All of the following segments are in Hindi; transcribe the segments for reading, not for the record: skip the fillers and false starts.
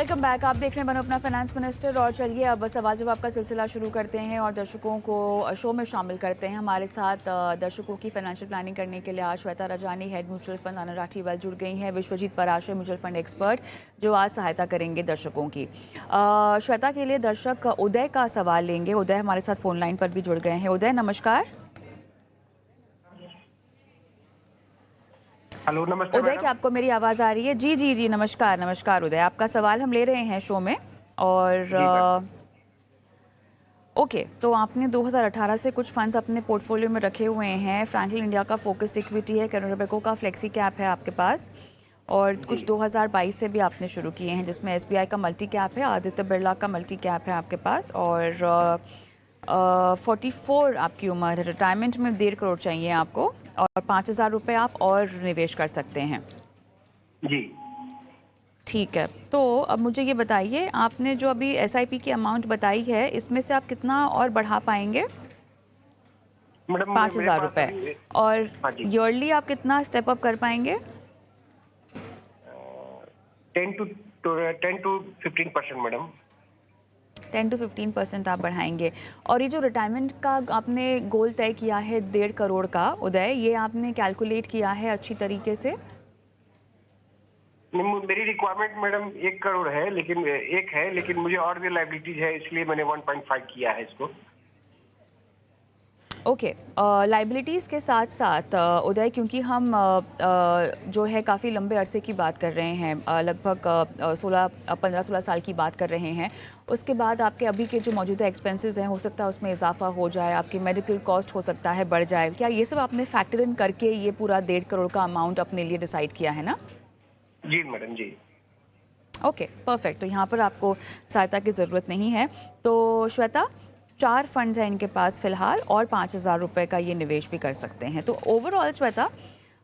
Welcome back. आप देख रहे हैं बनो अपना फाइनेंस मिनिस्टर। और चलिए अब सवाल जवाब का सिलसिला शुरू करते हैं और दर्शकों को शो में शामिल करते हैं। हमारे साथ दर्शकों की फाइनेंशियल प्लानिंग करने के लिए आज Shweta Rajani, head mutual fund Anand Rathi wealth, जुड़ गई हैं। Vishwajeet Parashar, mutual fund expert, जो आज सहायता करेंगे दर्शकों की। श्वेता के लिए दर्शक उदय का सवाल लेंगे। उदय हमारे साथ फोन लाइन पर भी जुड़ गए हैं। उदय नमस्कार। हेलो, नमस्ते उदय, मैडम। क्या आपको मेरी आवाज़ आ रही है? जी जी जी, नमस्कार नमस्कार उदय, आपका सवाल हम ले रहे हैं शो में। और जी मैडम। ओके, तो आपने 2018 से कुछ फंड्स अपने पोर्टफोलियो में रखे हुए हैं। फ्रैंकलिन इंडिया का फोकस्ड इक्विटी है, कैनरा बैंक का फ्लेक्सी कैप है आपके पास, और जी कुछ 2022 से भी आपने शुरू किए हैं, जिसमें एसबीआई का मल्टी कैप है, आदित्य बिरला का मल्टी कैप है आपके पास। और 44 आपकी उम्र है, रिटायरमेंट में 1.5 करोड़ चाहिए आपको, और 5,000 रुपये आप और निवेश कर सकते हैं। जी ठीक है, तो अब मुझे ये बताइए, आपने जो अभी एसआईपी की अमाउंट बताई है, इसमें से आप कितना और बढ़ा पाएंगे? मैडम, मेरे 5,000 पास रुपये। अभी। और हाँ जी। ईयरली आप कितना स्टेप अप कर पाएंगे? 10 to 15% मैडम। 10 to 15% आप बढ़ाएंगे। और ये जो रिटायरमेंट का आपने गोल तय किया है 1.5 करोड़ का, उदय, ये आपने कैलकुलेट किया है अच्छी तरीके से? मेरी रिक्वायरमेंट मैडम 1 करोड़ है, लेकिन मुझे और भी लाइबिलिटीज है, इसलिए मैंने 1.5 किया है इसको। ओके, लाइबिलिटीज़ के साथ साथ उदय, क्योंकि हम जो है काफ़ी लंबे अरसे की बात कर रहे हैं, लगभग 15-16 साल की बात कर रहे हैं। उसके बाद आपके अभी के जो मौजूदा एक्सपेंसेस हैं, हो सकता है उसमें इजाफा हो जाए, आपकी मेडिकल कॉस्ट हो सकता है बढ़ जाए। क्या ये सब आपने फैक्टर इन करके ये पूरा 1.5 करोड़ का अमाउंट अपने लिए डिसाइड किया है ना? जी मैडम जी। Okay, perfect. तो यहाँ पर आपको सहायता की ज़रूरत नहीं है। तो श्वेता, 4 फंड्स हैं इनके पास फ़िलहाल, और 5,000 रुपये का ये निवेश भी कर सकते हैं। तो ओवरऑल श्वेता,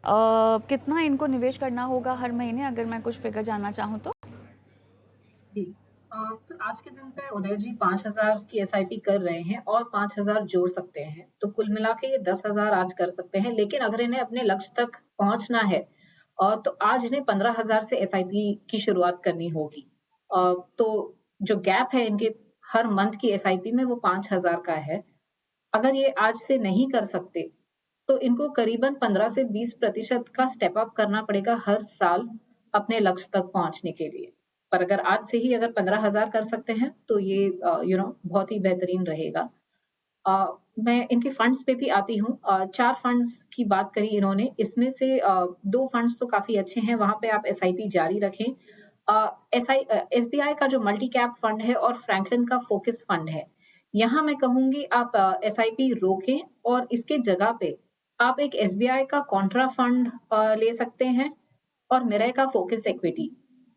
कितना इनको निवेश करना होगा हर महीने, अगर मैं कुछ फिगर जानना चाहूँ तो? जी। तो आज के दिन पे उदय जी 5,000 की एसआईपी कर रहे हैं और 5,000 जोड़ सकते हैं। तो कुल मिला के ये 10,000 आज कर सकते हैं। लेकिन अगर इन्हें अपने लक्ष्य तक पहुँचना है तो आज इन्हें 15,000 से एसआईपी की शुरुआत करनी होगी। तो जो गैप है इनके हर मंथ की एसआईपी में वो 5,000 का है। अगर ये आज से नहीं कर सकते, तो इनको करीबन 15 से 20% का स्टेप अप करना पड़ेगा हर साल अपने लक्ष्य तक पहुँचने के लिए। पर अगर आज से ही अगर 15,000 कर सकते हैं, तो ये बहुत ही बेहतरीन रहेगा। मैं इनके फंड्स पे भी आती हूँ। 4 फंड्स की बात करी इन्होंने, इसमें से 2 फंड्स तो काफ़ी अच्छे हैं, वहाँ पे आप एसआईपी जारी रखें। एसबीआई का जो मल्टी कैप फंड है और फ्रैंकलिन का फोकस फंड है, यहाँ मैं कहूँगी आप एसआईपी रोकें और इसके जगह पे आप एक एसबीआई का कॉन्ट्रा फंड ले सकते हैं और मिराई का फोकस इक्विटी।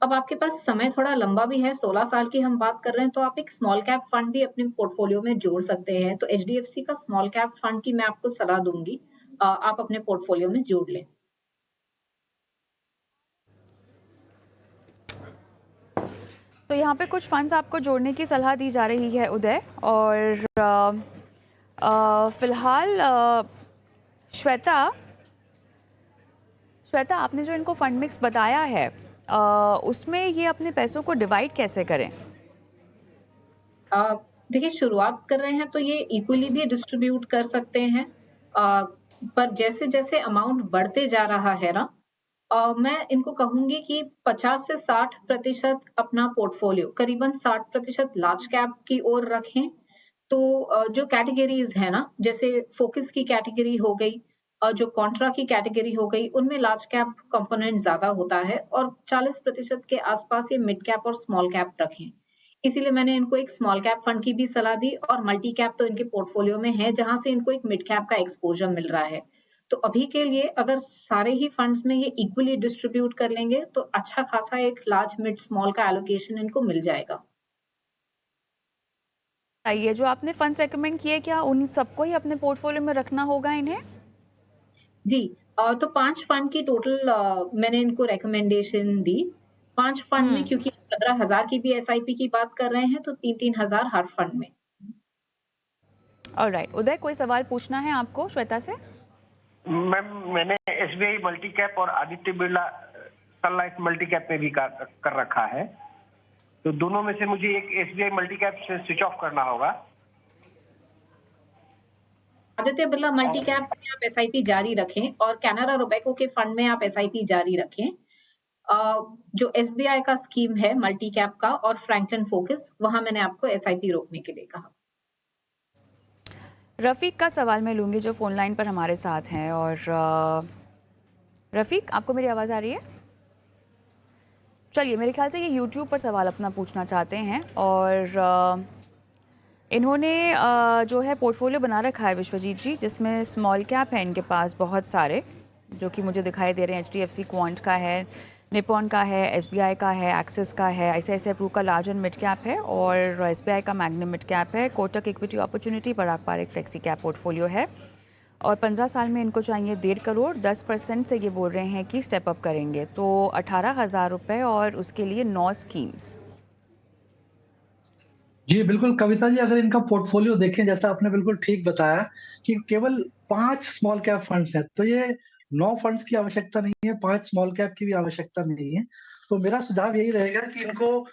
अब आपके पास समय थोड़ा लंबा भी है, 16 साल की हम बात कर रहे हैं, तो आप एक स्मॉल कैप फंड भी अपने पोर्टफोलियो में जोड़ सकते हैं। तो एचडीएफसी का स्मॉल कैप फंड की मैं आपको सलाह दूँगी, आप अपने पोर्टफोलियो में जोड़ लें। तो यहाँ पे कुछ फंड्स आपको जोड़ने की सलाह दी जा रही है उदय। और फ़िलहाल श्वेता, आपने जो इनको फंड मिक्स बताया है, उसमें ये अपने पैसों को डिवाइड कैसे करें? अ, देखिए, शुरुआत कर रहे हैं तो ये इक्वली भी डिस्ट्रीब्यूट कर सकते हैं। अ, पर जैसे-जैसे अमाउंट बढ़ते जा रहा है ना, मैं इनको कहूँगी कि 50 से 60% अपना पोर्टफोलियो, करीबन 60% लार्ज कैप की ओर रखें। तो जो कैटेगरीज़ है ना, जैसे फ़ोकस की कैटेगरी हो गई, जो कॉन्ट्रा की कैटेगरी हो गई, उनमें लार्ज कैप कंपोनेंट ज़्यादा होता है और 40% के आसपास ये मिड कैप और स्मॉल कैप रखें। इसीलिए मैंने इनको एक स्मॉल कैप फंड की भी सलाह दी और मल्टी कैप तो इनके पोर्टफोलियो में है, जहाँ से इनको एक मिड कैप का एक्सपोज़र मिल रहा है। तो अभी के लिए अगर सारे ही फंड्स में ये इक्वली डिस्ट्रीब्यूट कर लेंगे, तो अच्छा खासा एक लार्ज, मिड, स्मॉल का एलोकेशन इनको मिल जाएगा। ये जो आपने फंड्स रेकमेंड किए, क्या उन सबको ही अपने पोर्टफोलियो में रखना होगा इन्हें? जी। तो 5 फंड की टोटल मैंने इनको रिकमेंडेशन दी। 5 फंड में, हुँ। क्योंकि 15,000 की भी एसआईपी की बात कर रहे हैं, तो 3-3 हज़ार हर फंड में। ऑलराइट उदय, कोई सवाल पूछना है आपको श्वेता से? मैम, मैंने एसबीआई मल्टी कैप और आदित्य बिरला सन लाइफ मल्टी कैप में भी कर रखा है। तो दोनों में से मुझे एक एसबीआई मल्टी कैप से स्विच ऑफ करना होगा। आदित्य बिरला मल्टी कैप में आप एसआईपी जारी रखें और कैनरा रोबेको के फंड में आप एसआईपी जारी रखें। जो एसबीआई का स्कीम है मल्टी कैप का और फ्रैंकलिन फोकस, वहां मैंने आपको एसआईपी रोकने के लिए कहा। रफ़ीक का सवाल मैं लूँगी जो फ़ोन लाइन पर हमारे साथ हैं। और रफ़ीक, आपको मेरी आवाज़ आ रही है? चलिए, मेरे ख्याल से ये यूट्यूब पर सवाल अपना पूछना चाहते हैं और इन्होंने जो है पोर्टफोलियो बना रखा है विश्वजीत जी, जिसमें स्मॉल कैप है इनके पास बहुत सारे, जो कि मुझे दिखाई दे रहे हैं। एचडीएफसी क्वांट का है, निपॉन का है, एसबीआई का है, एक्सिस का है, आईसीआईसीआई प्रू का लार्ज एंड मिड कैप है और एसबीआई का मैग्नम मिड कैप है। कोटक इक्विटी अपॉर्चुनिटी पराग पारिक फ्लेक्सी कैप पोर्टफोलियो है और 15 साल में इनको चाहिए 1.5 करोड़। 10% से ये बोल रहे हैं कि स्टेप अप करेंगे, तो 18,000 रुपये और उसके लिए 9 स्कीम्स। जी, बिल्कुल कविता जी, अगर इनका पोर्टफोलियो देखें, जैसा आपने बिल्कुल ठीक बताया कि केवल 5 स्मॉल कैप फंड्स हैं, तो ये 9 फंड्स की आवश्यकता नहीं है, 5 स्मॉल कैप की भी आवश्यकता नहीं है। तो मेरा सुझाव यही रहेगा कि इनको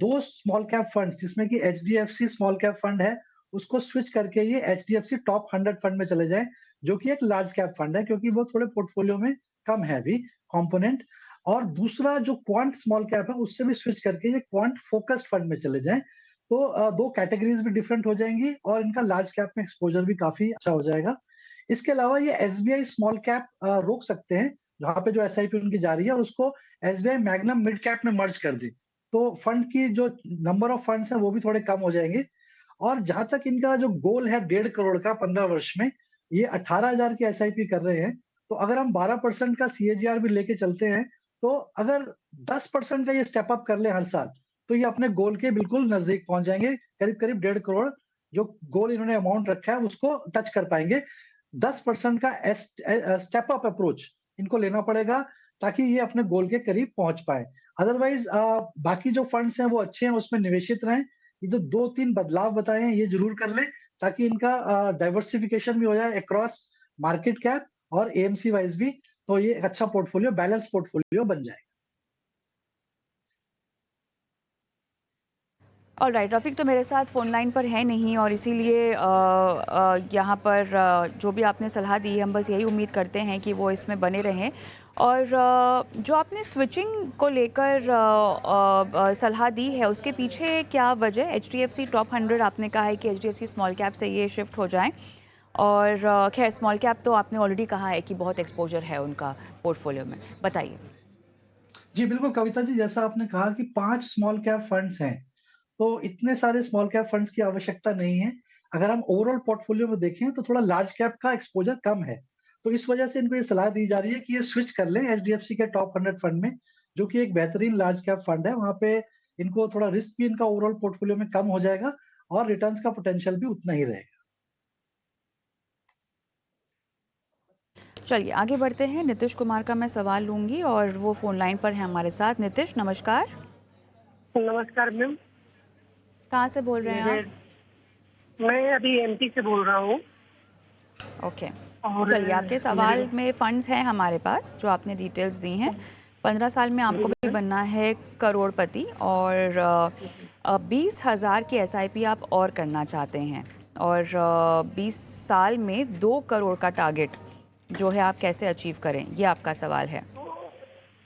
2 स्मॉल कैप फंड्स, जिसमें कि एचडीएफसी स्मॉल कैप फंड है, उसको स्विच करके ये एचडीएफसी टॉप 100 फंड में चले जाएँ, जो कि एक लार्ज कैप फंड है, क्योंकि वो थोड़े पोर्टफोलियो में कम है अभी कंपोनेंट। और दूसरा जो क्वांट स्मॉल कैप है, उससे भी स्विच करके ये क्वांट फोकस्ड फंड में चले जाएँ। तो 2 कैटेगरीज भी डिफरेंट हो जाएंगी और इनका लार्ज कैप में एक्सपोजर भी काफी अच्छा हो जाएगा। इसके अलावा ये एसबीआई स्मॉल कैप रोक सकते हैं, जहाँ पे जो एसआईपी उनकी जारी है, और उसको एसबीआई मैग्नम मिड कैप में मर्ज कर दें। तो फंड की जो नंबर ऑफ फंड्स हैं वो भी थोड़े कम हो जाएंगे। और जहाँ तक इनका जो गोल है 1.5 करोड़ का 15 वर्ष में, ये 18,000 की एसआईपी कर रहे हैं। तो अगर हम 12% का सीएजीआर भी लेके चलते हैं, तो अगर 10% का ये स्टेप अप कर ले हर साल, तो ये अपने गोल के बिल्कुल नजदीक पहुंच जाएंगे। करीब-करीब 1.5 करोड़ जो गोल इन्होंने अमाउंट रखा है, उसको टच कर पाएंगे। 10% का स्टेप अप अप्रोच इनको लेना पड़ेगा, ताकि ये अपने गोल के करीब पहुंच पाए। अदरवाइज बाकी जो फंड्स हैं वो अच्छे हैं, उसमें निवेशित रहें। ये जो 2-3 बदलाव बताए हैं ये जरूर कर लें, ताकि इनका डाइवर्सिफिकेशन भी हो जाए अक्रॉस मार्केट कैप और एएमसी वाइज भी। तो ये एक अच्छा पोर्टफोलियो, बैलेंस पोर्टफोलियो बन जाए। ऑलराइट, रफ़ीक तो मेरे साथ फ़ोन लाइन पर है नहीं और इसीलिए यहाँ पर जो भी आपने सलाह दी है, हम बस यही उम्मीद करते हैं कि वो इसमें बने रहें। और जो आपने स्विचिंग को लेकर सलाह दी है, उसके पीछे क्या वजह? एचडीएफसी टॉप 100 आपने कहा है कि एचडीएफसी स्मॉल कैप से ये शिफ्ट हो जाएं, और खैर स्मॉल कैप तो आपने ऑलरेडी कहा है कि बहुत एक्सपोजर है उनका पोर्टफोलियो में, बताइए। जी, बिल्कुल कविता जी, जैसा आपने कहा कि 5 स्मॉल कैप फंड्स हैं, तो इतने सारे स्मॉल कैप फंड्स की आवश्यकता नहीं है। अगर हम ओवरऑल पोर्टफोलियो में देखें, तो थोड़ा लार्ज कैप का एक्सपोजर कम है। तो इस वजह से इनको ये सलाह दी जा रही है कि ये स्विच कर लें एचडीएफसी के टॉप 100 फंड में, जो कि एक बेहतरीन लार्ज कैप फंड है। वहाँ पे इनको थोड़ा रिस्क भी इनका ओवरऑल पोर्टफोलियो में कम हो जाएगा और रिटर्न्स का पोटेंशियल भी उतना ही रहेगा। चलिए आगे बढ़ते हैं। नीतीश कुमार का मैं सवाल लूँगी और वो फ़ोन लाइन पर हैं हमारे साथ। नीतीश, नमस्कार। नमस्कार मैम। कहाँ से बोल रहे हैं आप? मैं अभी एमपी से बोल रहा हूँ। ओके, और चलिए आपके सवाल में फंड्स हैं हमारे पास जो आपने डिटेल्स दी हैं। 15 साल में आपको भी बनना है करोड़पति और 20,000 की एसआईपी आप और करना चाहते हैं और 20 साल में 2 करोड़ का टारगेट जो है आप कैसे अचीव करें, ये आपका सवाल है।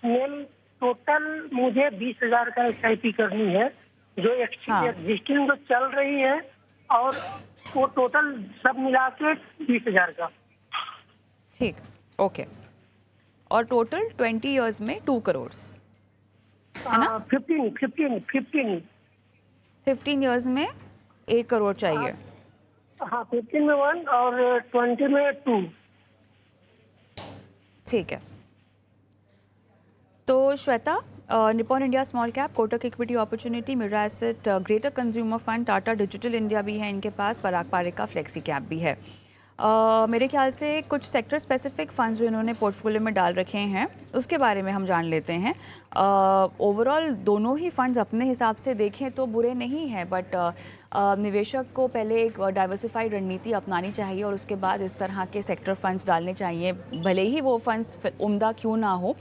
मैम टोटल मुझे 20,000 का एसआईपी करनी है, जो एग्जिस्टिंग जो चल रही है, और वो टोटल सब मिला के 20,000 का। ठीक, ओके। और टोटल 20 इयर्स में 2 करोड़ है ना? 15 इयर्स में 1 करोड़ चाहिए। हाँ, 15 में 1 और 20 में 2। ठीक है, तो Shweta, Nippon India small cap, Kotak equity opportunity, Mirae asset, greater consumer fund, Tata digital India भी है इनके पास, पराग पारिक का फ्लेक्सी कैप भी है। मेरे ख्याल से कुछ सेक्टर स्पेसिफिक फंड्स जो इन्होंने पोर्टफोलियो में डाल रखे हैं उसके बारे में हम जान लेते हैं। ओवरऑल दोनों ही फंड्स अपने हिसाब से देखें तो बुरे नहीं हैं, बट निवेशक को पहले एक डाइवर्सिफाइड रणनीति अपनानी चाहिए और उसके बाद इस तरह के सेक्टर फंड्स डालने चाहिए, भले ही वो फंड्स उम्दा क्यों ना हो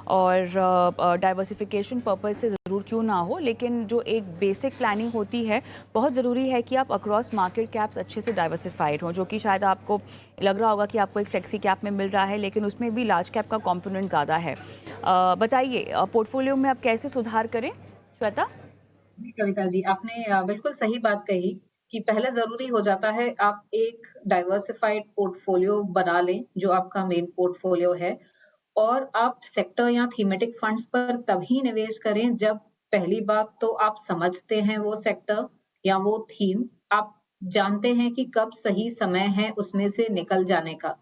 और डाइवर्सिफिकेशन पर्पस से ज़रूर क्यों ना हो, लेकिन जो एक बेसिक प्लानिंग होती है, बहुत ज़रूरी है कि आप अक्रॉस मार्केट कैप्स अच्छे से डाइवर्सिफाइड हों, जो कि शायद आपको लग रहा होगा कि आपको एक फ्लेक्सी कैप में मिल रहा है, लेकिन उसमें भी लार्ज कैप का कॉम्पोनेंट ज़्यादा है। बताइए पोर्टफोलियो में आप कैसे सुधार करें, श्वेता? जी, कविता जी, आपने बिल्कुल सही बात कही कि पहले ज़रूरी हो जाता है आप एक डाइवर्सिफाइड पोर्टफोलियो बना लें, जो आपका मेन पोर्टफोलियो है और आप सेक्टर या थीमेटिक फंड्स पर तभी निवेश करें जब पहली बात तो आप समझते हैं वो सेक्टर या वो थीम, आप जानते हैं कि कब सही समय है उसमें से निकल जाने का।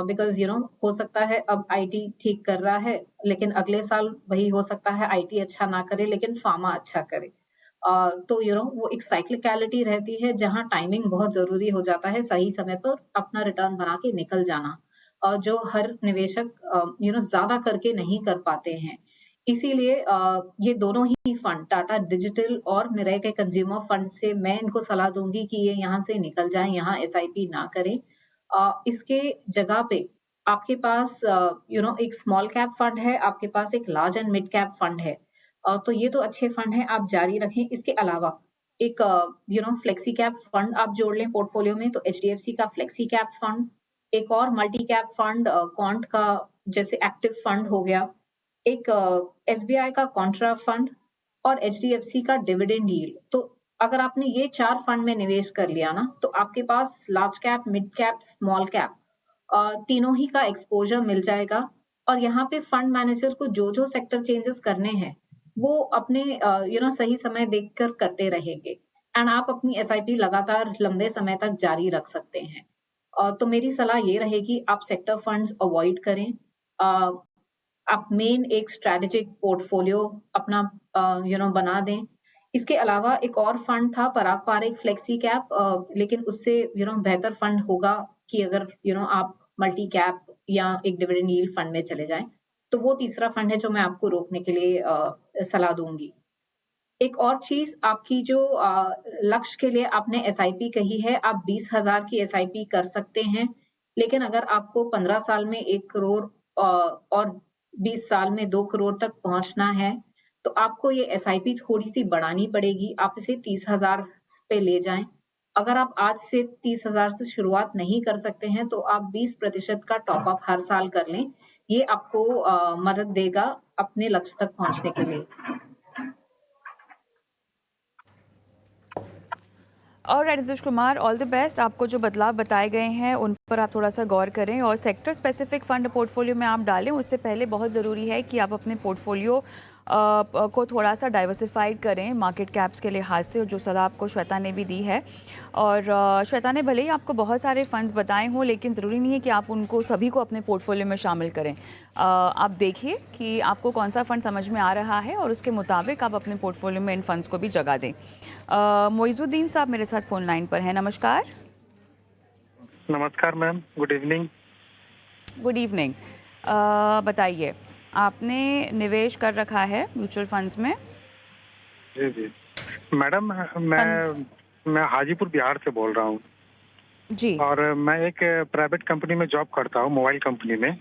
बिकॉज़ हो सकता है अब आईटी ठीक कर रहा है, लेकिन अगले साल वही हो सकता है आईटी अच्छा ना करे लेकिन फार्मा अच्छा करे। तो वो एक साइक्लिकैलिटी रहती है जहाँ टाइमिंग बहुत ज़रूरी हो जाता है, सही समय पर अपना रिटर्न बना के निकल जाना। जो हर निवेशक ज़्यादा करके नहीं कर पाते हैं। इसीलिए ये दोनों ही फंड टाटा डिजिटल और मिराई के कंज्यूमर फंड से मैं इनको सलाह दूँगी कि ये यहाँ से निकल जाएँ, यहाँ एसआईपी ना करें। इसके जगह पे आपके पास एक स्मॉल कैप फंड है, आपके पास एक large and mid cap fund है। तो ये तो अच्छे फंड हैं, आप जारी रखें। इसके अलावा एक फ्लेक्सी कैप फंड आप जोड़ लें पोर्टफोलियो में, तो एचडीएफसी का फ्लेक्सी कैप फंड, एक और मल्टी कैप फंड क्वांट का जैसे एक्टिव फंड हो गया, एक एसबीआई का कॉन्ट्रा फंड और एचडीएफसी का डिविडेंड यील्ड। तो अगर आपने ये 4 फंड में निवेश कर लिया ना, तो आपके पास large cap, mid cap, small cap तीनों ही का एक्सपोज़र मिल जाएगा और यहाँ पे फंड मैनेजर को जो-जो सेक्टर चेंजेस करने हैं, वो अपने सही समय देखकर करते रहेंगे एंड आप अपनी एसआईपी लगातार लंबे समय तक जारी रख सकते हैं। तो मेरी सलाह ये रहेगी आप सेक्टर फंड्स अवॉइड करें। अ, आप मेन एक स्ट्रैटेजिक पोर्टफोलियो अपना बना दें। इसके अलावा एक और फंड था पराग पारिक फ्लेक्सी कैप लेकिन उससे बेहतर फंड होगा कि अगर आप मल्टी कैप या एक डिविडेंड यील्ड फंड में चले जाएँ। तो वो तीसरा फंड है जो मैं आपको रोकने के लिए सलाह दूँगी। एक और चीज़ आपकी जो लक्ष्य के लिए आपने एसआईपी कही है, आप 20,000 की एसआईपी कर सकते हैं। लेकिन अगर आपको 15 साल में 1 करोड़ और 20 साल में 2 करोड़ तक पहुँचना है, तो आपको ये एसआईपी थोड़ी-सी बढ़ानी पड़ेगी। आप इसे 30,000 पे ले जाएँ। अगर आप आज से 30,000 से शुरुआत नहीं कर सकते हैं, तो आप 20% का टॉप अप हर साल कर लें। ये आपको मदद देगा अपने लक्ष्य तक पहुँचने के लिए। और Nitish Kumar, all the best. आपको जो बदलाव बताए गए हैं उन पर आप थोड़ा सा गौर करें और सेक्टर स्पेसिफिक फंड पोर्टफोलियो में आप डालें। उससे पहले बहुत ज़रूरी है कि आप अपने पोर्टफोलियो को थोड़ा सा डाइवर्सिफाइड करें मार्केट कैप्स के लिहाज से, और जो सलाह आपको श्वेता ने भी दी है। और श्वेता ने भले ही आपको बहुत सारे फंड्स बताए हों, लेकिन ज़रूरी नहीं है कि आप उनको सभी को अपने पोर्टफोलियो में शामिल करें। आप देखिए कि आपको कौन सा फंड समझ में आ रहा है और उसके मुताबिक आप अपने पोर्टफोलियो में इन फंड्स को भी जगह दें। मोइजुद्दीन साहब मेरे साथ फ़ोन लाइन पर हैं। नमस्कार। नमस्कार ma'am, good evening. Good evening. बताइए, आपने निवेश कर रखा है म्यूचुअल फंड्स में? जी जी मैडम, मैं हाजीपुर बिहार से बोल रहा हूँ जी। और मैं एक प्राइवेट कंपनी में जॉब करता हूँ, मोबाइल कंपनी में।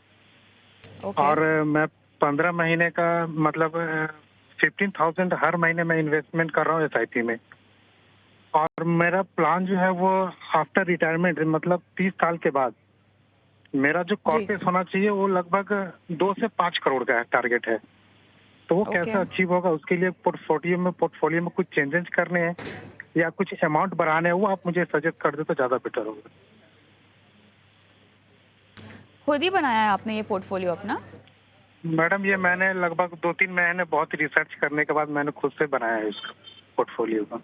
ओके। और मैं 15 महीने का मतलब 15,000 हर महीने में इन्वेस्टमेंट कर रहा हूँ एसआईपी में। और मेरा प्लान जो है वो आफ्टर रिटायरमेंट मतलब 30 साल के बाद मेरा जो कॉर्पेस होना चाहिए वो लगभग 2 से 5 करोड़ का टारगेट है। तो वो कैसे अचीव होगा, उसके लिए पोर्टफोलियो में कुछ चेंजेस करने हैं या कुछ अमाउंट बढ़ाने हैं, वो आप मुझे सजेस्ट कर दे तो ज्यादा बेटर होगा। खुद ही बनाया है आपने ये पोर्टफोलियो अपना? मैडम, ये मैंने लगभग 2-3 महीने बहुत रिसर्च करने के बाद मैंने खुद से बनाया है इसका पोर्टफोलियो का।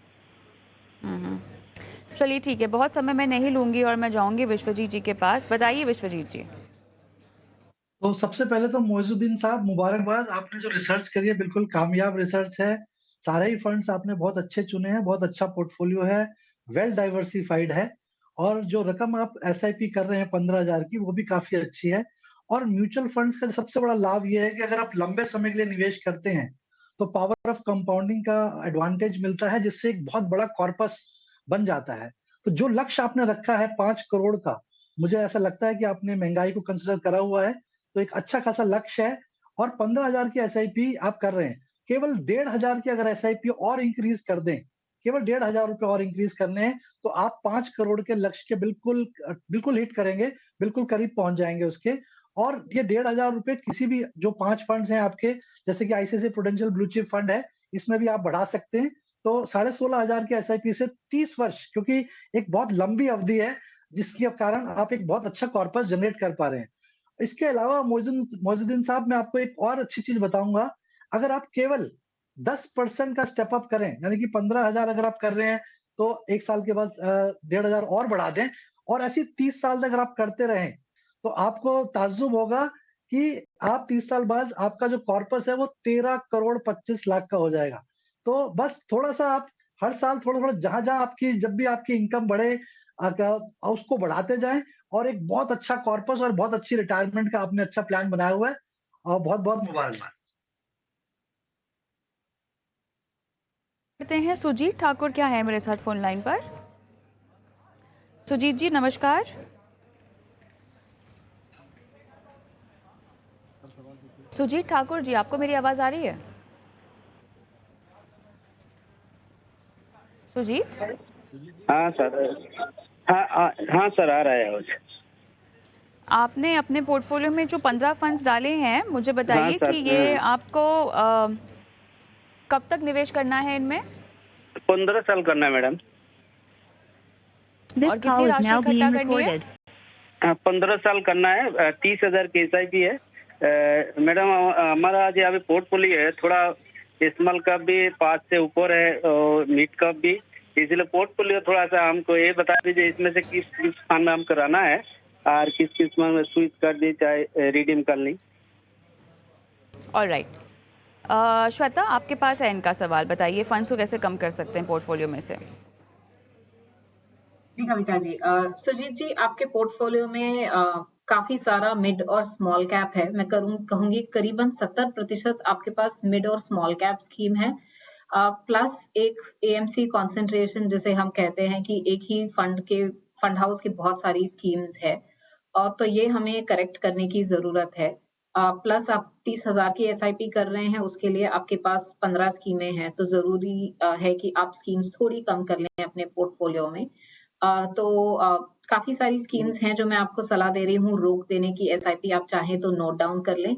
चलिए ठीक है, बहुत समय मैं नहीं लूंगी और मैं जाऊंगी विश्वजीत जी के पास। बताइए विश्वजीत जी। तो सबसे पहले तो मोइजुद्दीन साहब, मुबारकबाद। आपने जो रिसर्च करी है बिल्कुल कामयाब रिसर्च है। सारे ही फंड्स आपने बहुत अच्छे चुने हैं, बहुत अच्छा पोर्टफोलियो है, वेल डाइवर्सिफाइड है। और जो रकम आप एसआईपी कर रहे हैं 15,000 की, वो भी काफी अच्छी है। और म्यूचुअल फंड्स का सबसे बड़ा लाभ ये है कि अगर आप लंबे समय के लिए निवेश करते हैं, तो पावर ऑफ कंपाउंडिंग का एडवांटेज मिलता है, जिससे एक बहुत बड़ा कॉर्पस बन जाता है। तो जो लक्ष्य आपने रखा है 5 करोड़ का, मुझे ऐसा लगता है कि आपने महँगाई को कंसिडर करा हुआ है, तो एक अच्छा खासा लक्ष्य है और 15,000 की एसआईपी आप कर रहे हैं। केवल 1,500 की अगर एसआईपी और इंक्रीज़ कर दें, केवल 1,500 रुपए और इंक्रीज़ करने हैं, तो आप 5 करोड़ के लक्ष्य के बिल्कुल हिट करेंगे, बिल्कुल करीब पहुँच जाएँगे उसके। और ये 1,500 रुपए किसी भी जो 5 फंड्स हैं आपके, जैसे कि ICICI prudential blue chip fund है, इसमें भी आप बढ़ा सकते हैं। तो 16,500 की एसआईपी से 30 वर्ष, क्योंकि एक बहुत लंबी अवधि है, जिसके कारण आप एक बहुत अच्छा कॉर्पस जनरेट कर पा रहे हैं। इसके अलावा मोइज़ुद्दीन साहब, मैं आपको एक और अच्छी चीज़ बताऊँगा, अगर आप केवल 10% का स्टेप अप करें, यानी कि 15,000 अगर आप कर रहे हैं, तो 1 साल के बाद 1,500 और बढ़ा दें और ऐसे 30 साल तक अगर आप करते रहें, तो आपको ताज्जुब होगा कि आप 30 साल बाद आपका जो कॉर्पस है वो 13 करोड़ 25 लाख का हो जाएगा। तो बस थोड़ा-सा आप हर साल थोड़ा-थोड़ा जहाँ-जहाँ आपकी जब भी आपकी इनकम बढ़े उसको बढ़ाते जाएँ और एक बहुत अच्छा कॉर्पस और बहुत अच्छी रिटायरमेंट का आपने अच्छा प्लान बनाया हुआ है और बहुत-बहुत मुबारकबाद। करते हैं सुजीत ठाकुर क्या है मेरे साथ फ़ोन लाइन पर। सुजीत जी नमस्कार। सुजीत ठाकुर जी, आपको मेरी आवाज़ आ रही है? सुजीत? हाँ सर। हाँ सर, आ रहा है आवाज। आपने अपने पोर्टफोलियो में जो 15 फंड्स डाले हैं, मुझे बताइए सर, कि ये आपको कब तक निवेश करना है इनमें 15 साल करना है मैडम। और कितनी राशि इकट्ठा करनी है? 15 साल करना है। 30,000 की एसआईपी है। मैडम हमारा जो अभी पोर्टफोलियो है थोड़ा स्मॉल कैप भी 5 से ऊपर है और मिड कैप भी, इसलिए पोर्टफोलियो थोड़ा सा हमको ये बता दीजिए इसमें से किस किस फंड में हम कराना है और किस किस में स्विच कर दी चाहे रिडीम कर ली। ऑलराइट, श्वेता आपके पास है इनका सवाल, बताइए फंड्स को कैसे कम कर सकते हैं पोर्टफोलियो में से। जी कविता जी, सुजीत जी, आपके पोर्टफोलियो में काफी सारा मिड और स्मॉल कैप है। मैं कहूंगी करीबन 70% आपके पास मिड और स्मॉल कैप स्कीम है, प्लस एक एएमसी कंसंट्रेशन जिसे हम कहते हैं कि एक ही फंड हाउस की बहुत सारी स्कीम्स है, और तो ये हमें करेक्ट करने की जरूरत है। प्लस आप 30,000 की एसआईपी कर रहे हैं, उसके लिए आपके पास 15 स्कीमें हैं, तो जरूरी है कि आप स्कीम्स थोड़ी कम कर लें अपने पोर्टफोलियो में। काफी सारी स्कीम्स हैं जो मैं आपको सलाह दे रही हूँ रोक देने की। एसआईपी आप चाहें तो नोट डाउन कर लें।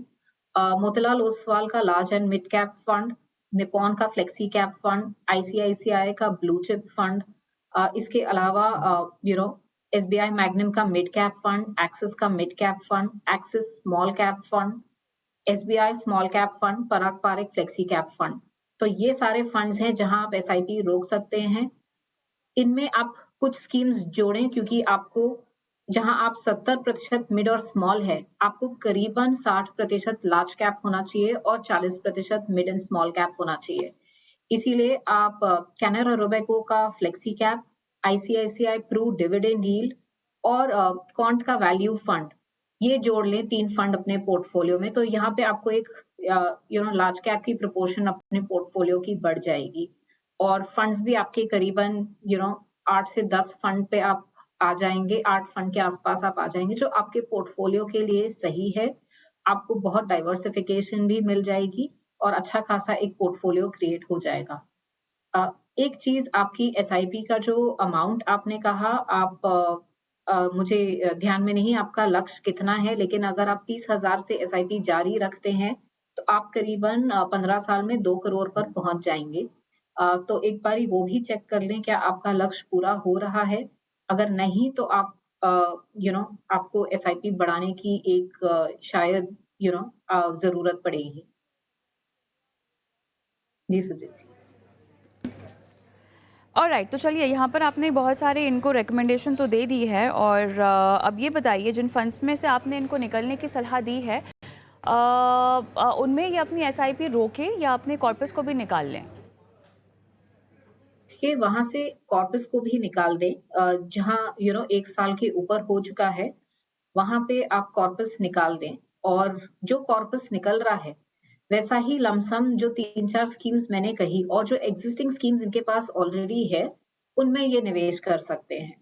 मोतीलाल ओसवाल का large and mid cap fund, Nippon का फ्लेक्सी कैप फंड, आईसीआईसीआई का ब्लू चिप फंड, इसके अलावा एसबीआई मैग्निम का मिड कैप फंड, एक्सिस का mid cap fund, Axis small cap fund, SBI small cap fund, Parag Parikh flexi cap fund. तो ये सारे फंड्स हैं जहां आप एसआईपी रोक सकते हैं। इनमें आप कुछ स्कीम्स जोड़ें, क्योंकि आपको जहां आप 70% मिड और स्मॉल है, आपको करीबन 60% लार्ज कैप होना चाहिए और 40% मिड एंड स्मॉल कैप होना चाहिए। इसीलिए आप कैनरा रोबेको का flexi cap, ICICI pru dividend yield और क्वांट का वैल्यू फंड, ये जोड़ लें 3 फंड अपने पोर्टफोलियो में। तो यहाँ पे आपको एक लार्ज कैप की प्रोपोर्शन अपने पोर्टफोलियो की बढ़ जाएगी और फंड्स भी आपके करीबन 8 से 10 फंड पे आप आ जाएंगे, 8 फंड के आसपास आप आ जाएंगे, जो आपके पोर्टफोलियो के लिए सही है। आपको बहुत डाइवर्सिफिकेशन भी मिल जाएगी और अच्छा खासा एक पोर्टफोलियो क्रिएट हो जाएगा। एक चीज, आपकी एसआईपी का जो अमाउंट आपने कहा, आप मुझे ध्यान में नहीं आपका लक्ष्य कितना है, लेकिन अगर आप 30,000 से एसआईपी जारी रखते हैं तो आप करीबन 15 साल में 2 करोड़ पर पहुंच जाएंगे। तो एक बारी वो भी चेक कर लें क्या आपका लक्ष्य पूरा हो रहा है। अगर नहीं तो आप आपको एसआईपी बढ़ाने की एक शायद जरूरत पड़ेगी। जी सुजीत जी। ऑलराइट, तो चलिए यहाँ पर आपने बहुत सारे इनको रिकमेंडेशन तो दे दी है और अब ये बताइए जिन फंड्स में से आपने इनको निकलने की सलाह दी है उनमें ये अपनी एसआईपी रोके या अपने कॉर्पस को भी निकाल लें? कि वहां से कॉर्पस को भी निकाल दें। जहां 1 साल के ऊपर हो चुका है वहां पे आप कॉर्पस निकाल दें, और जो कॉर्पस निकल रहा है वैसा ही लमसम जो 3-4 स्कीम्स मैंने कही और जो एग्जिस्टिंग स्कीम्स इनके पास ऑलरेडी है उनमें ये निवेश कर सकते हैं।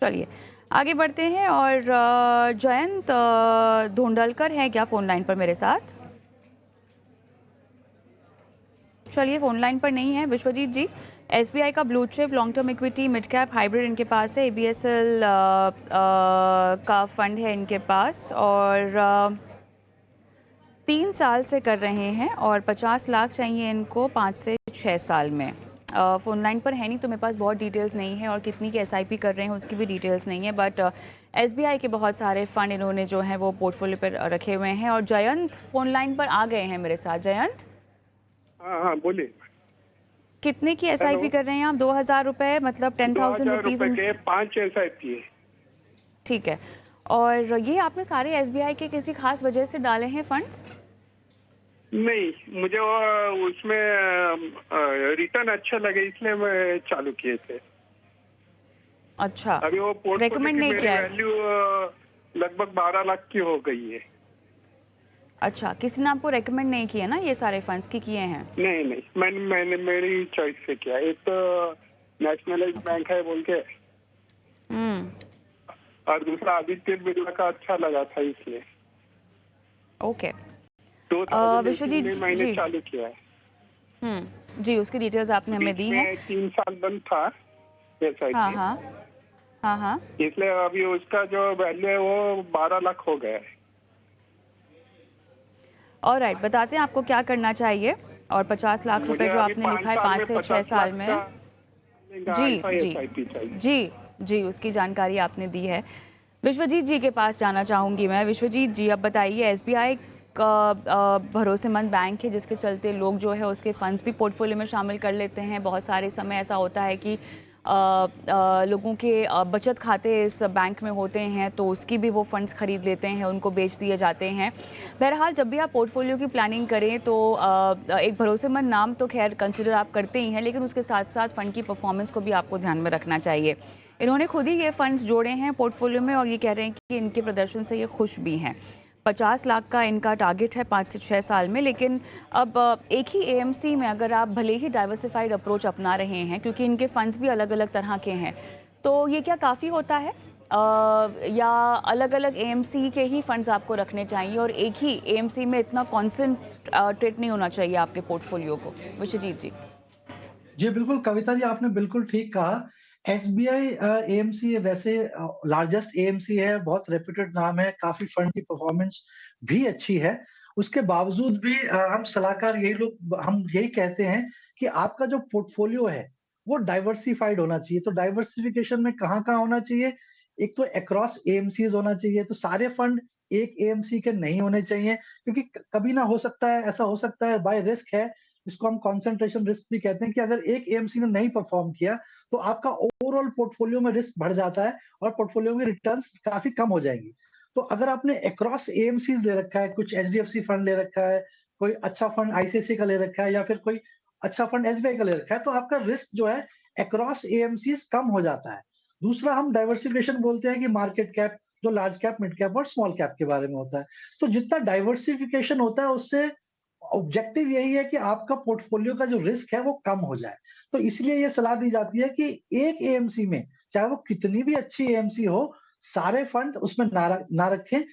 चलिए आगे बढ़ते हैं और जयंत धोंडलकर हैं क्या फ़ोन लाइन पर मेरे साथ? चलिए फ़ोन लाइन पर नहीं है। विश्वजीत जी, एसबीआई का blue chip long term equity mid cap hybrid इनके पास है, एबीएसएल का फंड है इनके पास और 3 साल से कर रहे हैं और 50 लाख चाहिए इनको 5 से 6 साल में। फ़ोन लाइन पर है नहीं तो मेरे पास बहुत डिटेल्स नहीं है और कितनी की एसआईपी कर रहे हैं उसकी भी डिटेल्स नहीं है, बट एसबीआई के बहुत सारे फंड इन्होंने जो हैं वो पोर्टफोलियो पर रखे हुए हैं। और जयंत फ़ोन लाइन पर आ गए हैं मेरे साथ। जयंत, हाँ बोलिए। कितने की एसआईपी कर रहे हैं आप? 2,000 रुपये, मतलब 10,000 रुपीज़ के 5 SIP है। ठीक है। और ये आपने सारे एसबीआई के किसी खास वजह से डाले हैं फंड्स? नहीं, मुझे वो उसमें रिटर्न अच्छा लगे इसलिए मैं चालू किए थे। अच्छा, अभी वो पोर्टफोलियो रेकमेंड की नहीं मेरी किया है? वैल्यू लगभग 12 लाख की हो गई है। अच्छा, किसी ने आपको रेकमेंड नहीं किया ना ये सारे फंड्स की किए हैं? नहीं, मैंने मेरी चॉइस से किया। एक तो नेशनलाइज बैंक है बोल के, और दूसरा आदित्य बिरला का अच्छा लगा था इसलिए। ओके। 2018 विश्वजीत में मैंने जी, चालू किया है। जी, उसकी डिटेल्स आपने हमें दी हैं। 3 साल बंद था SIP। हाँ। इसलिए अभी उसका जो वैल्यू है वो 12 लाख हो गया है। ऑलराइट, बताते हैं आपको क्या करना चाहिए। और 50 लाख रुपए जो आपने लिखा है 5 से 6 साल में, जी, उसकी जानकारी आपने दी है। विश्वजीत जी के पास जाना चाहूँगी मैं। विश्वजीत जी, अब बताइए, एसबीआई का भरोसेमंद बैंक है जिसके चलते लोग जो है उसके फंड्स भी पोर्टफोलियो में शामिल कर लेते हैं। बहुत सारे समय ऐसा होता है कि लोगों के बचत खाते इस बैंक में होते हैं तो उसकी भी वो फंड्स खरीद लेते हैं, उनको बेच दिए जाते हैं। बहरहाल, जब भी आप पोर्टफोलियो की प्लानिंग करें तो एक भरोसेमंद नाम तो खैर कंसिडर आप करते ही हैं, लेकिन उसके साथ साथ फ़ंड की परफॉर्मेंस को भी आपको ध्यान में रखना चाहिए। इन्होंने खुद ही ये फंड्स जोड़े हैं पोर्टफोलियो में और ये कह रहे हैं कि इनके प्रदर्शन से ये खुश भी हैं। 50 लाख का इनका टारगेट है 5 से 6 साल में, लेकिन अब एक ही एएमसी में अगर आप भले ही डाइवर्सिफाइड अप्रोच अपना रहे हैं, क्योंकि इनके फंड्स भी अलग अलग तरह के हैं, तो ये क्या काफ़ी होता है या अलग अलग एएमसी के ही फंड्स आपको रखने चाहिए और एक ही एएमसी में इतना कॉन्सेंट्रेट नहीं होना चाहिए आपके पोर्टफोलियो को? विश्वजीत जी। जी, बिल्कुल कविता जी, आपने बिल्कुल ठीक कहा। एसबीआई एएमसी वैसे लार्जेस्ट एएमसी है, बहुत रेप्यूटेड नाम है, काफ़ी फंड की परफॉर्मेंस भी अच्छी है। उसके बावजूद भी हम सलाहकार हम यही कहते हैं कि आपका जो पोर्टफोलियो है, वो डाइवर्सिफाइड होना चाहिए। तो डाइवर्सिफिकेशन में कहाँ-कहाँ होना चाहिए? एक तो अक्रॉस एएमसीज़ होना चाहिए, तो सारे फंड एक एएमसी के नहीं होने चाहिए, क्योंकि कभी ना हो सकता है, ऐसा हो सकता है बाय रिस्क है, इसको हम कंसंट्रेशन रिस्क भी कहते हैं कि अगर एक एएमसी ने नहीं परफॉर्म किया, तो आपका ओवरऑल पोर्टफोलियो में रिस्क बढ़ जाता है और पोर्टफोलियो में रिटर्न्स काफ़ी कम हो जाएँगी। तो अगर आपने अक्रॉस एएमसीज़ ले रखा है, कुछ एचडीएफसी फंड ले रखा है, कोई अच्छा फंड आईसीआईसीआई का ले रखा है या फिर कोई अच्छा फंड एसबीआई का ले रखा है, तो आपका रिस्क जो है अक्रॉस एएमसीज़ कम हो जाता है। दूसरा हम डाइवर्सिफिकेशन बोलते हैं कि मार्केट कैप, जो लार्ज कैप, मिड कैप और स्मॉल कैप के बारे में होता है। तो जितना डाइवर्सिफिकेशन होता है उससे ऑब्जेक्टिव यही है कि आपका पोर्टफोलियो का जो रिस्क है वो कम हो जाए। तो इसलिए ये सलाह दी जाती है कि एक एएमसी में, चाहे वो कितनी भी अच्छी एएमसी हो, सारे फंड उसमें ना रखें।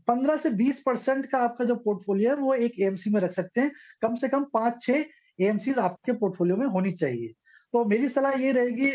15 से 20% का आपका जो पोर्टफोलियो है वो एक एएमसी में रख सकते हैं। कम से कम 5-6 एएमसीज़ आपके पोर्टफोलियो में होनी चाहिए। तो मेरी सलाह ये रहेगी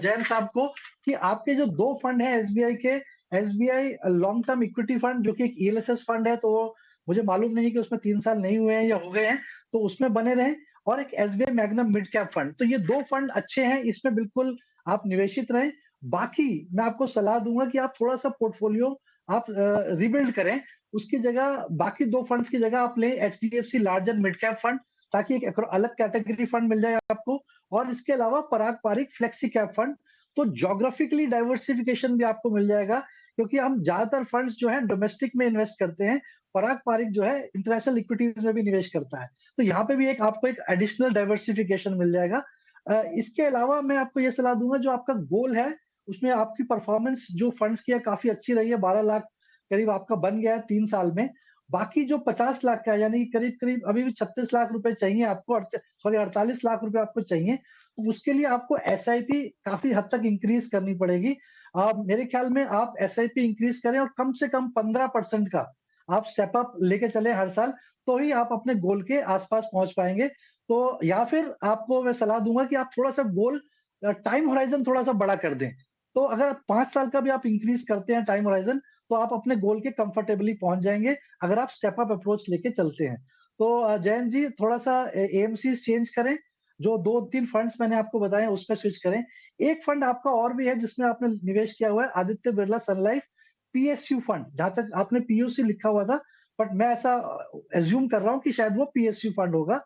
जैन साहब को कि आपके जो 2 फंड हैं एसबीआई के, SBI long term equity fund जो कि एक ईएलएसएस फंड है, तो मुझे मालूम नहीं कि उसमें 3 साल नहीं हुए हैं या हो गए हैं, तो उसमें बने रहें, और एक SBI magnum mid cap fund. तो ये 2 फंड अच्छे हैं, इसमें बिल्कुल आप निवेशित रहें। बाकी मैं आपको सलाह दूँगा कि आप थोड़ा-सा पोर्टफोलियो आप रिबिल्ड करें। उसकी जगह बाकी 2 फंड्स की जगह आप लें HDFC large and mid cap fund, ताकि एक अलग कैटेगरी फंड मिल जाए आपको, और इसके अलावा पराग-पारिक फ्लेक्सी कैप फंड। तो ज्योग्राफिकली डाइवर्सिफिकेशन भी आपको मिल जाएगा, क्योंकि हम ज़्यादातर फंड्स जो हैं डोमेस्टिक में इन्वेस्ट करते हैं, पराग-पारिक जो है इंटरनेशनल इक्विटीज में भी निवेश करता है। तो यहाँ पे भी आपको एक एडिशनल डाइवर्सिफिकेशन मिल जाएगा। इसके अलावा मैं आपको ये सलाह दूँगा, जो आपका गोल है, उसमें आपकी परफॉर्मेंस जो फंड्स की है काफ़ी अच्छी रही है, 12 लाख करीब आपका बन गया है 3 साल में। बाकी जो 50 लाख का है, यानी करीब-करीब अभी भी 36 लाख रुपए चाहिए आपको, 48 लाख रुपए आपको चाहिए, तो उसके लिए आपको एसआईपी काफ़ी हद तक इंक्रीज़ करनी पड़ेगी। मेरे ख्याल में आप एसआईपी इंक्रीज़ करें और कम से कम 15% का आप स्टेप अप लेके चलें हर साल, तो ही आप अपने गोल के आस-पास पहुँच पाएँगे। तो या फिर आपको मैं सलाह दूँगा कि आप थोड़ा-सा गोल टाइम होराइज़न थोड़ा-सा बड़ा कर दें। तो अगर 5 साल का भी आप इंक्रीज़ करते हैं टाइम होराइज़न, तो आप अपने गोल के कंफर्टेबली पहुँच जाएँगे, अगर आप स्टेप अप अप्रोच लेके चलते हैं। तो जयंत जी, थोड़ा-सा एएमसीज़ चेंज करें, जो 2-3 फंड्स मैंने आपको बताए हैं उसमें स्विच करें। एक फंड आपका और भी है जिसमें आपने निवेश किया हुआ है, आदित्य बिरला सन लाइफ पीएसयू फंड। जहाँ तक आपने पीयूसी लिखा हुआ था, बट मैं ऐसा अज़्यूम कर रहा हूँ कि शायद वो पीएसयू फंड होगा।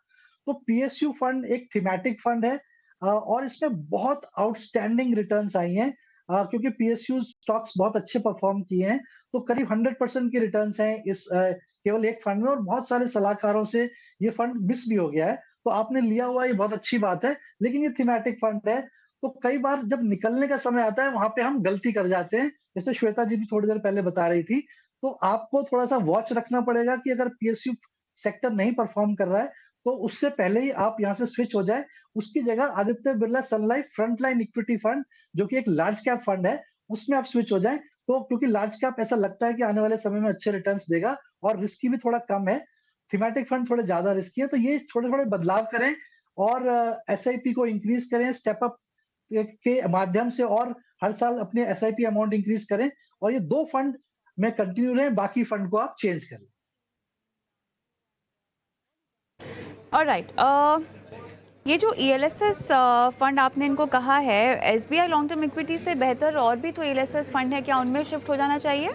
तो पीएसयू फंड एक थीमैटिक फंड है, और इसमें बहुत आउटस्टैंडिंग रिटर्न्स आई हैं, क्योंकि पीएसयू स्टॉक्स बहुत अच्छे परफॉर्म किए हैं, तो करीब 100% की रिटर्न्स हैं इस केवल एक फंड में, और बहुत सारे सलाहकारों से ये फंड मिस भी हो गया है। तो आपने लिया हुआ ये बहुत अच्छी बात है, लेकिन ये थीमैटिक फंड है, तो कई बार जब निकलने का समय आता है, वहाँ पे हम गलती कर जाते हैं। जैसे श्वेता जी भी थोड़ी देर पहले बता रही थी, तो आपको थोड़ा-सा वॉच रखना पड़ेगा कि अगर पीएसयू सेक्टर नहीं परफॉर्म कर रहा है, तो उससे पहले ही आप यहाँ से स्विच हो जाएँ। उसकी जगह आदित्य बिरला सन लाइफ फ्रंटलाइन इक्विटी फंड, जो कि एक लार्ज कैप फंड है, उसमें आप स्विच हो जाएँ। तो क्योंकि लार्ज कैप ऐसा लगता है कि आने वाले समय में अच्छे रिटर्न्स देगा, और रिस्की भी थोड़ा कम है। थीमैटिक फंड थोड़े ज़्यादा रिस्की है, तो ये छोटे-छोटे बदलाव करें, और एसआईपी को इंक्रीज़ करें, स्टेप अप के माध्यम से, और हर साल अपने एसआईपी अमाउंट इंक्रीज़ करें, और ये 2 फंड में कंटिन्यू रहें, बाकी फंड को आप चेंज करें। ऑलराइट, ये जो ईएलएसएस फंड आपने इनको कहा है, एसबीआई लॉन्ग टर्म इक्विटी से बेहतर और भी तो ईएलएसएस फंड है, क्या उनमें शिफ्ट हो जाना चाहिए?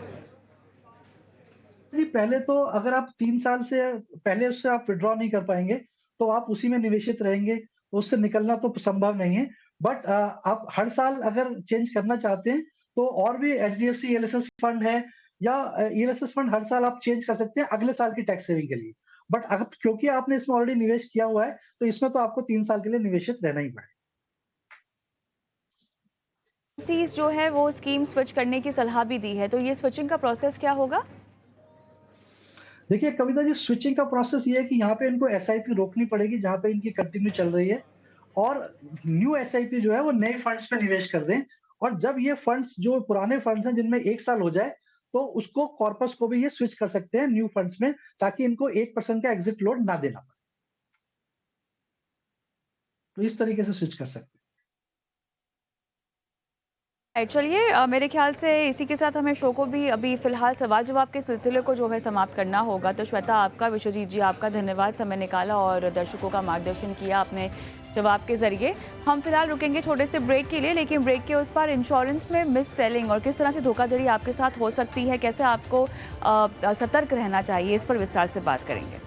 जी, पहले तो अगर आप 3 साल से पहले उससे आप विथड्रॉ नहीं कर पाएँगे, तो आप उसी में निवेशित रहेंगे, तो उससे निकलना तो संभव नहीं है। बट आप हर साल अगर चेंज करना चाहते हैं, तो और भी एचडीएफसी ईएलएसएस फंड है, या ईएलएसएस फंड हर साल आप चेंज कर सकते हैं अगले साल की टैक्स सेविंग के लिए। बट अगर क्योंकि आपने इसमें ऑलरेडी निवेश किया हुआ है, तो इसमें तो आपको 3 साल के लिए निवेशित रहना ही पड़ेगा। सीज जो है वो स्कीम स्विच करने की सलाह भी दी है, तो ये स्विचिंग का प्रोसेस क्या होगा? देखिए कविता जी, स्विचिंग का प्रोसेस ये है कि यहाँ पे इनको एसआईपी रोकनी पड़ेगी जहाँ पे इनकी कंटिन्यू चल रही है, और न्यू एसआईपी जो है वो नए फंड्स में निवेश कर दें। और जब ये फंड्स जो पुराने फंड्स हैं जिनमें 1 साल हो जाए, तो उसको कॉर्पस को भी ये स्विच कर सकते हैं न्यू फंड्स में, ताकि इनको 1% का एग्जिट लोड ना देना पड़े। तो इस तरीके से स्विच कर सकते हैं। चलिए, मेरे ख्याल से इसी के साथ हमें शो को भी अभी फ़िलहाल सवाल जवाब के सिलसिले को जो है समाप्त करना होगा। तो श्वेता, आपका, विश्वजीत जी आपका धन्यवाद, समय निकाला और दर्शकों का मार्गदर्शन किया आपने जवाब के ज़रिए। हम फिलहाल रुकेंगे छोटे से ब्रेक के लिए, लेकिन ब्रेक के उस पार इंश्योरेंस में मिस सेलिंग और किस तरह से धोखाधड़ी आपके साथ हो सकती है, कैसे आपको सतर्क रहना चाहिए, इस पर विस्तार से बात करेंगे।